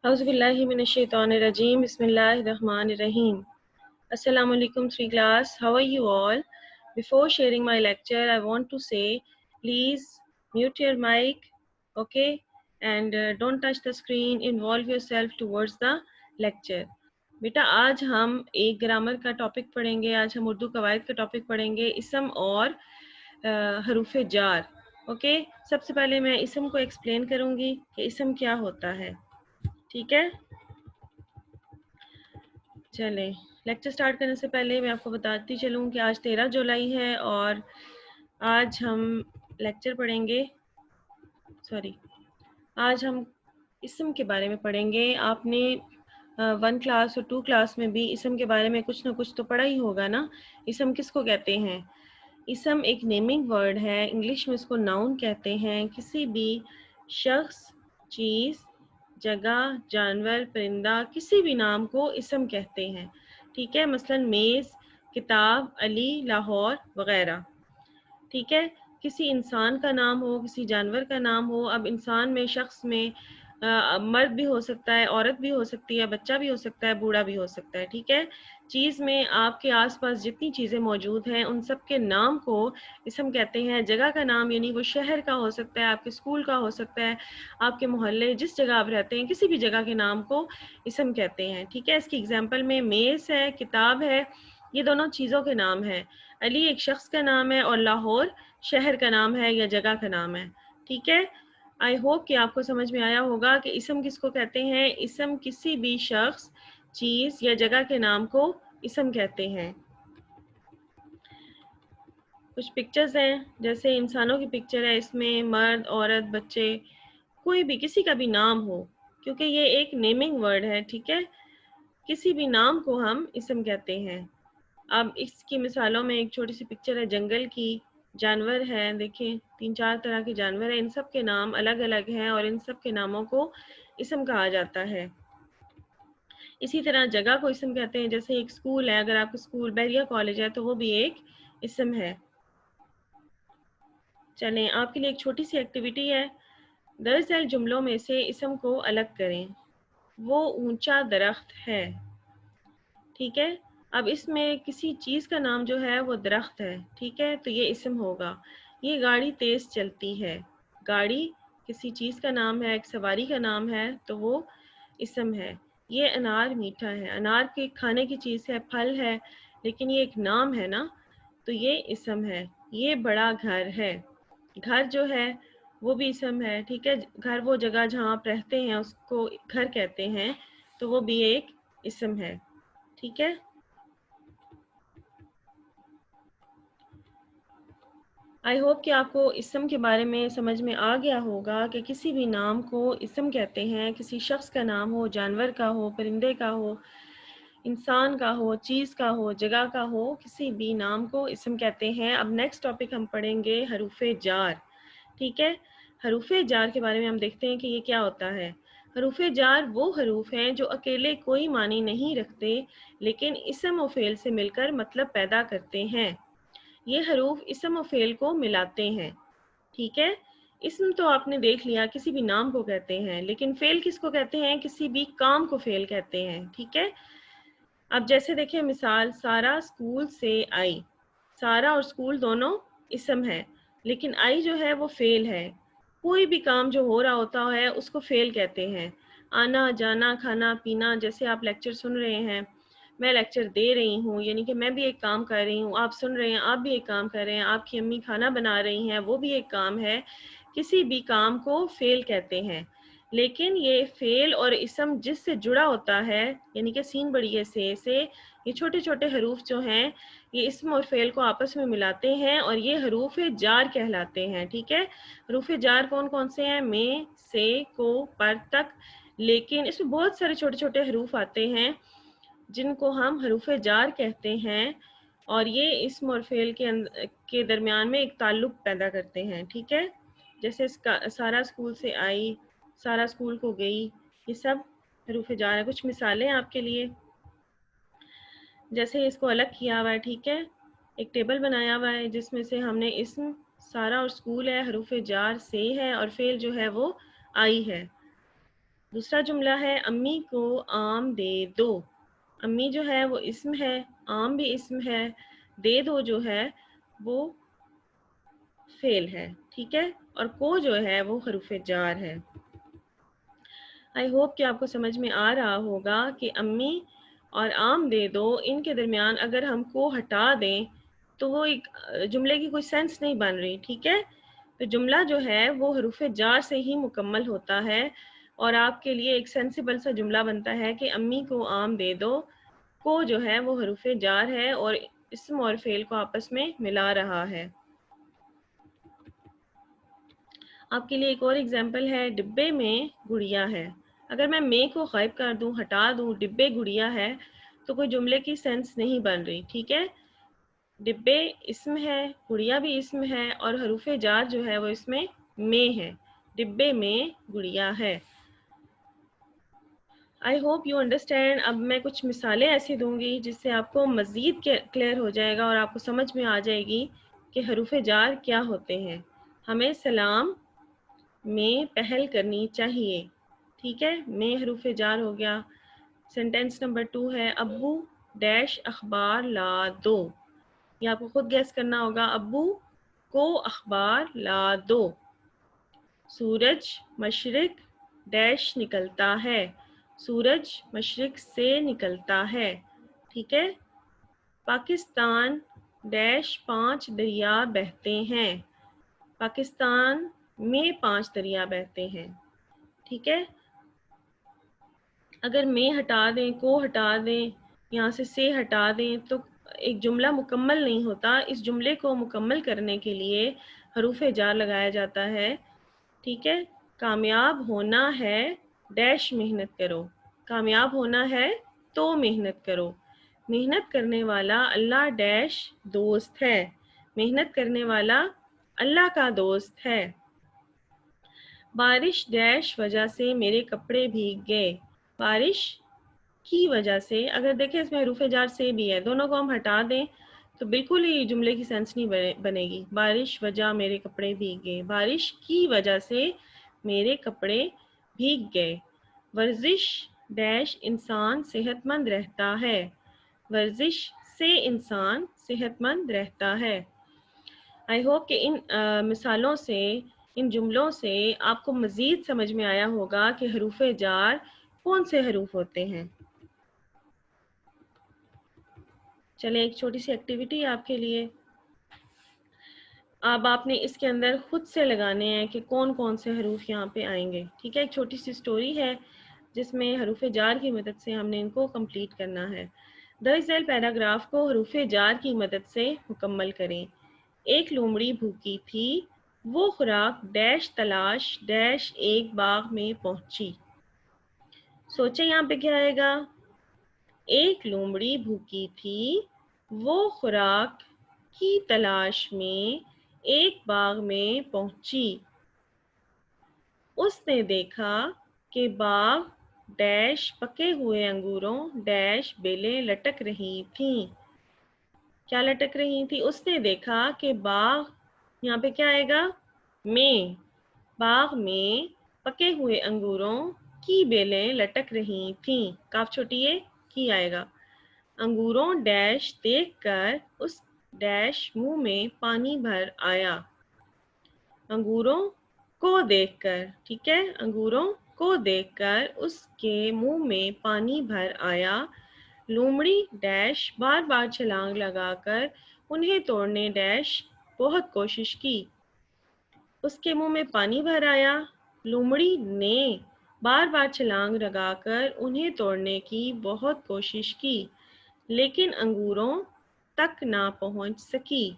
A'udhu billahi minash shaitanir rajeem. Bismillahir Rahmanir Rahim. Assalamu alaikum, 3 class. How are you all? Before sharing my lecture, I want to say, please mute your mic, okay? And don't touch the screen. Involve yourself towards the lecture. बेटा आज हम एक grammar का topic पढ़ेंगे. आज हम उर्दू कवायद का टॉपिक पढ़ेंगे, इसम और हरूफ जार. ओके, सबसे पहले मैं इसम को एक्सप्लेन करूंगी कि इसम क्या होता है. ठीक है, चलें. लेक्चर स्टार्ट करने से पहले मैं आपको बताती चलूँ कि आज 13 जुलाई है और आज हम लेक्चर पढ़ेंगे, आज हम इसम के बारे में पढ़ेंगे. आपने 1 क्लास और 2 क्लास में भी इसम के बारे में कुछ ना कुछ तो पढ़ा ही होगा ना. इसम किसको कहते हैं? इसम एक नेमिंग वर्ड है. इंग्लिश में इसको नाउन कहते हैं. किसी भी शख्स, चीज़, जगह, जानवर, परिंदा, किसी भी नाम को इसम कहते हैं. ठीक है, मसलन मेज़, किताब, अली, लाहौर वगैरह. ठीक है, किसी इंसान का नाम हो, किसी जानवर का नाम हो. अब इंसान में, शख्स में मर्द भी हो सकता है, औरत भी हो सकती है, बच्चा भी हो सकता है, बूढ़ा भी हो सकता है. ठीक है, चीज़ में आपके आसपास जितनी चीज़ें मौजूद हैं उन सब के नाम को इसम कहते हैं. जगह का नाम यानी वो शहर का हो सकता है, आपके स्कूल का हो सकता है, आपके मोहल्ले, जिस जगह आप रहते हैं, किसी भी जगह के नाम को इसम कहते हैं. ठीक है, इसकी एग्जांपल में मेज़ है, किताब है, ये दोनों चीज़ों के नाम हैं. अली एक शख्स का नाम है और लाहौर शहर का नाम है या जगह का नाम है. ठीक है, आई होप कि आपको समझ में आया होगा कि इसम किसको कहते हैं. इसम किसी भी शख्स, चीज़ या जगह के नाम को इसम कहते हैं. कुछ पिक्चर्स हैं, जैसे इंसानों की पिक्चर है, इसमें मर्द, औरत, बच्चे, कोई भी किसी का भी नाम हो, क्योंकि ये एक नेमिंग वर्ड है. ठीक है, किसी भी नाम को हम इसम कहते हैं. अब इसकी मिसालों में एक छोटी सी पिक्चर है जंगल की. जानवर हैं, देखें 3-4 तरह के जानवर हैं, इन सब के नाम अलग अलग हैं और इन सब के नामों को इसम कहा जाता है. इसी तरह जगह को इसम कहते हैं. जैसे एक स्कूल है, अगर आपका स्कूल बहरिया कॉलेज है तो वो भी एक इसम है. चलें, आपके लिए एक छोटी सी एक्टिविटी है. दरअसल जुमलों में से इसम को अलग करें. वो ऊंचा दरख्त है. ठीक है, अब इसमें किसी चीज़ का नाम जो है वो दरख्त है. ठीक है, तो ये इसम होगा. ये गाड़ी तेज़ चलती है. गाड़ी किसी चीज़ का नाम है, एक सवारी का नाम है, तो वो इसम है. ये अनार मीठा है. अनार के खाने की चीज़ है, फल है, लेकिन ये एक नाम है ना, तो ये इसम है. ये बड़ा घर है. घर जो है वो भी इसम है. ठीक है, घर वो जगह जहाँ आप रहते हैं उसको घर कहते हैं, तो वो भी एक इसम है. ठीक है, आई होप कि आपको इसम के बारे में समझ में आ गया होगा कि किसी भी नाम को इसम कहते हैं. किसी शख्स का नाम हो, जानवर का हो, परिंदे का हो, इंसान का हो, चीज़ का हो, जगह का हो, किसी भी नाम को इसम कहते हैं. अब नेक्स्ट टॉपिक हम पढ़ेंगे हरूफे जार. ठीक है, हरूफे जार के बारे में हम देखते हैं कि ये क्या होता है. हरूफे जार वो हरूफ हैं जो अकेले कोई मानी नहीं रखते, लेकिन इसम और फेल से मिलकर मतलब पैदा करते हैं. ये हरूफ इसम और फेल को मिलाते हैं. ठीक है, इसम तो आपने देख लिया, किसी भी नाम को कहते हैं, लेकिन फेल किसको कहते हैं? किसी भी काम को फेल कहते हैं. ठीक है, अब जैसे देखें मिसाल, सारा स्कूल से आई. सारा और स्कूल दोनों इसम है, लेकिन आई जो है वो फेल है. कोई भी काम जो हो रहा होता है उसको फेल कहते हैं. आना जाना, खाना पीना, जैसे आप लेक्चर सुन रहे हैं, मैं लेक्चर दे रही हूँ, यानी कि मैं भी एक काम कर रही हूँ, आप सुन रहे हैं, आप भी एक काम कर रहे हैं, आपकी अम्मी खाना बना रही हैं, वो भी एक काम है. किसी भी काम को फेल कहते हैं. लेकिन ये फेल और इसम जिससे जुड़ा होता है, यानी कि सीन बड़ी है से, ये छोटे छोटे हरूफ जो हैं ये इसम और फेल को आपस में मिलाते हैं और ये हरूफ जार कहलाते हैं. ठीक है, हरूफ जार कौन कौन से हैं? में, से, को, पर तक. लेकिन इसमें बहुत सारे छोटे छोटे हरूफ आते हैं जिनको हम हरूफ जार कहते हैं और ये इस्म और फेल के दरमियान में एक ताल्लुक पैदा करते हैं. ठीक है, जैसे सारा स्कूल से आई, सारा स्कूल को गई, ये सब हरूफ जार है. कुछ मिसालें आपके लिए, जैसे इसको अलग किया हुआ है. ठीक है, एक टेबल बनाया हुआ है जिसमें से हमने इस्म सारा और स्कूल है, हरूफ जार से है और फेल जो है वो आई है. दूसरा जुमला है अम्मी को आम दे दो। अम्मी जो है वो इस्म है, आम भी इस्म है, दे दो जो है वो फेल है, ठीक है, और को जो है वो हरूफ जार है। आई होप कि आपको समझ में आ रहा होगा कि अम्मी और आम दे दो, इनके दरमियान अगर हम को हटा दें तो वो एक जुमले की कोई सेंस नहीं बन रही, ठीक है। तो जुमला जो है वो हरूफ जार से ही मुकम्मल होता है और आपके लिए एक सेंसिबल सा जुमला बनता है कि अम्मी को आम दे दो, को जो है वो हरूफ जार है और इस्म और फेल को आपस में मिला रहा है। आपके लिए एक और एग्जाम्पल है, डिब्बे में गुड़िया है। अगर मैं को गायब कर दूं, हटा दूं, डिब्बे गुड़िया है, तो कोई जुमले की सेंस नहीं बन रही, ठीक है। डिब्बे इसम है, गुड़िया भी इसम है और हरूफ जार जो है वो इसमें में है, डिब्बे में गुड़िया है। I hope you understand. अब मैं कुछ मिसालें ऐसी दूंगी जिससे आपको मज़ीद क्लियर हो जाएगा और आपको समझ में आ जाएगी कि हरूफ जार क्या होते हैं। हमें सलाम में पहल करनी चाहिए, ठीक है, में हरूफ जार हो गया। सेंटेंस नंबर 2 है अब्बू डैश अखबार ला दो। ये आपको खुद गैस करना होगा, अब्बू को अखबार ला दो। सूरज मशरिक डैश निकलता है, सूरज मशरिक से निकलता है, ठीक है। पाकिस्तान डैश 5 दरिया बहते हैं, पाकिस्तान में 5 दरिया बहते हैं, ठीक है। अगर में हटा दें, को हटा दें, यहाँ से हटा दें तो एक जुमला मुकम्मल नहीं होता। इस जुमले को मुकम्मल करने के लिए हरूफ जार लगाया जाता है, ठीक है। कामयाब होना है डैश मेहनत करो, कामयाब होना है तो मेहनत करो। मेहनत करने वाला अल्लाह डैश दोस्त है, मेहनत करने वाला अल्लाह का दोस्त है। बारिश डैश वजह से मेरे कपड़े भीग गए, बारिश की वजह से। अगर देखें इसमें हरूफ जार से भी है, दोनों को हम हटा दें तो बिल्कुल ही जुमले की सेंस नहीं बनेगी। बारिश वजह मेरे कपड़े भीग गए, बारिश की वजह से मेरे कपड़े भीग गए। वर्जिश डैश इंसान सेहतमंद रहता है, वर्जिश से इंसान सेहतमंद रहता है। आई होप कि इन मिसालों से, इन जुमलों से आपको मज़ीद समझ में आया होगा कि हरूफ जार कौन से हरूफ होते हैं। चलें, एक छोटी सी एक्टिविटी आपके लिए। अब आपने इसके अंदर खुद से लगाने हैं कि कौन कौन से हरूफ यहाँ पे आएंगे, ठीक है। एक छोटी सी स्टोरी है जिसमें हरूफ जार की मदद से हमने इनको कंप्लीट करना है। दरअसल पैराग्राफ को हरूफ जार की मदद से मुकम्मल करें। एक लोमड़ी भूखी थी, वो खुराक डैश तलाश डैश एक बाग में पहुंची। सोचे यहाँ पे क्या आएगा। एक लोमड़ी भूखी थी, वो खुराक की तलाश में एक बाग में पहुंची। उसने देखा कि बाग डैश पके हुए अंगूरों डैश बेलें लटक रही थीं। क्या लटक रही थी। उसने देखा कि बाग, यहाँ पे क्या आएगा, में, बाग में पके हुए अंगूरों की बेलें लटक रही थीं। काफ छोटी है, की आएगा। अंगूरों डैश देखकर उस डैश मुंह में पानी भर आया। अंगूरों को देखकर, ठीक है, अंगूरों को देखकर उसके मुंह में पानी भर आया। लोमड़ी डैश बार बार छलांग लगाकर उन्हें तोड़ने डैश बहुत कोशिश की। उसके मुंह में पानी भर आया। लोमड़ी ने बार बार छलांग लगाकर उन्हें तोड़ने की बहुत कोशिश की, लेकिन अंगूरों तक ना पहुंच सकी।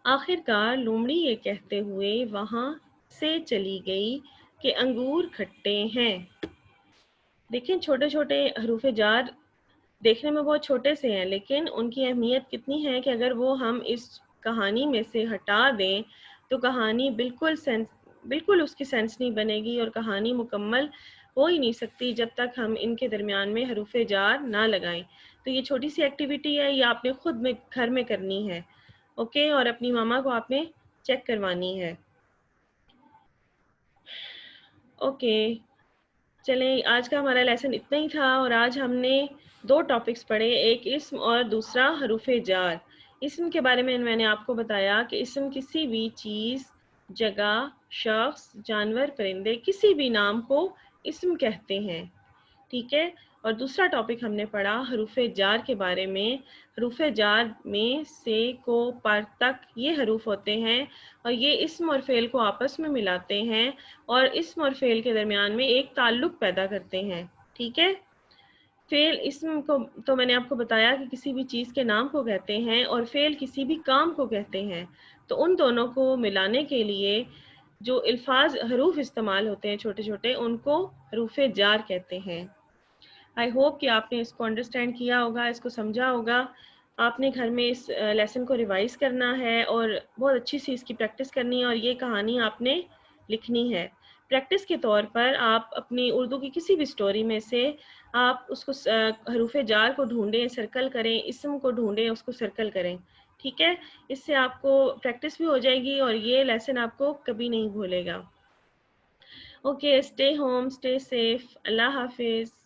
आखिरकार लोमड़ी ये कहते हुए वहां से चली गई कि अंगूर खट्टे हैं। देखें, छोटे छोटे हरूफ जार देखने में बहुत छोटे से हैं, लेकिन उनकी अहमियत कितनी है कि अगर वो हम इस कहानी में से हटा दें तो कहानी बिल्कुल उसकी सेंस नहीं बनेगी और कहानी मुकम्मल हो ही नहीं सकती जब तक हम इनके दरमियान में हरूफ जार ना लगाएं। तो ये छोटी सी एक्टिविटी है, ये आपने खुद में घर में करनी है, ओके, और अपनी मामा को आपने चेक करवानी है, ओके। چلیں آج کا ہمارا لیسن اتنا ہی تھا، اور آج ہم نے 2 ٹاپکس پڑھے، ایک اسم اور دوسرا حروف جار۔ اسم کے بارے میں نے آپ کو بتایا کہ اسم کسی بھی چیز، جگہ، شخص، جانور، پرندے، کسی بھی نام کو اسم کہتے ہیں، ٹھیک ہے۔ اور دوسرا ٹاپک ہم نے پڑھا حروف جار کے بارے میں۔ حروف جار میں سے کو پر تک یہ حروف ہوتے ہیں، اور یہ اسم اور فعل کو آپس میں ملاتے ہیں اور اسم اور فعل کے درمیان میں ایک تعلق پیدا کرتے ہیں، ٹھیک ہے۔ فعل اسم کو تو میں نے آپ کو بتایا کہ کسی بھی چیز کے نام کو کہتے ہیں، اور فعل کسی بھی کام کو کہتے ہیں، تو ان دونوں کو ملانے کے لیے جو الفاظ حروف استعمال ہوتے ہیں چھوٹے چھوٹے، ان کو حروف جار کہتے ہیں۔ آئی ہوپ کہ آپ نے اس کو انڈرسٹینڈ کیا ہوگا، اس کو سمجھا ہوگا۔ آپ نے گھر میں اس لیسن کو ریوائز کرنا ہے اور بہت اچھی سی اس کی پریکٹس کرنی ہے، اور یہ کہانی آپ نے لکھنی ہے۔ پریکٹس کے طور پر آپ اپنی اردو کی کسی بھی سٹوری میں سے آپ اس کو حروف جار کو ڈھونڈیں، سرکل کریں، اسم کو ڈھونڈیں، اس کو سرکل کریں، ٹھیک ہے۔ اس سے آپ کو پریکٹس بھی ہو جائے گی اور یہ لیسن آپ کو کبھی نہیں بھولے گا۔ Okay, stay home, stay safe, اللہ حافظ۔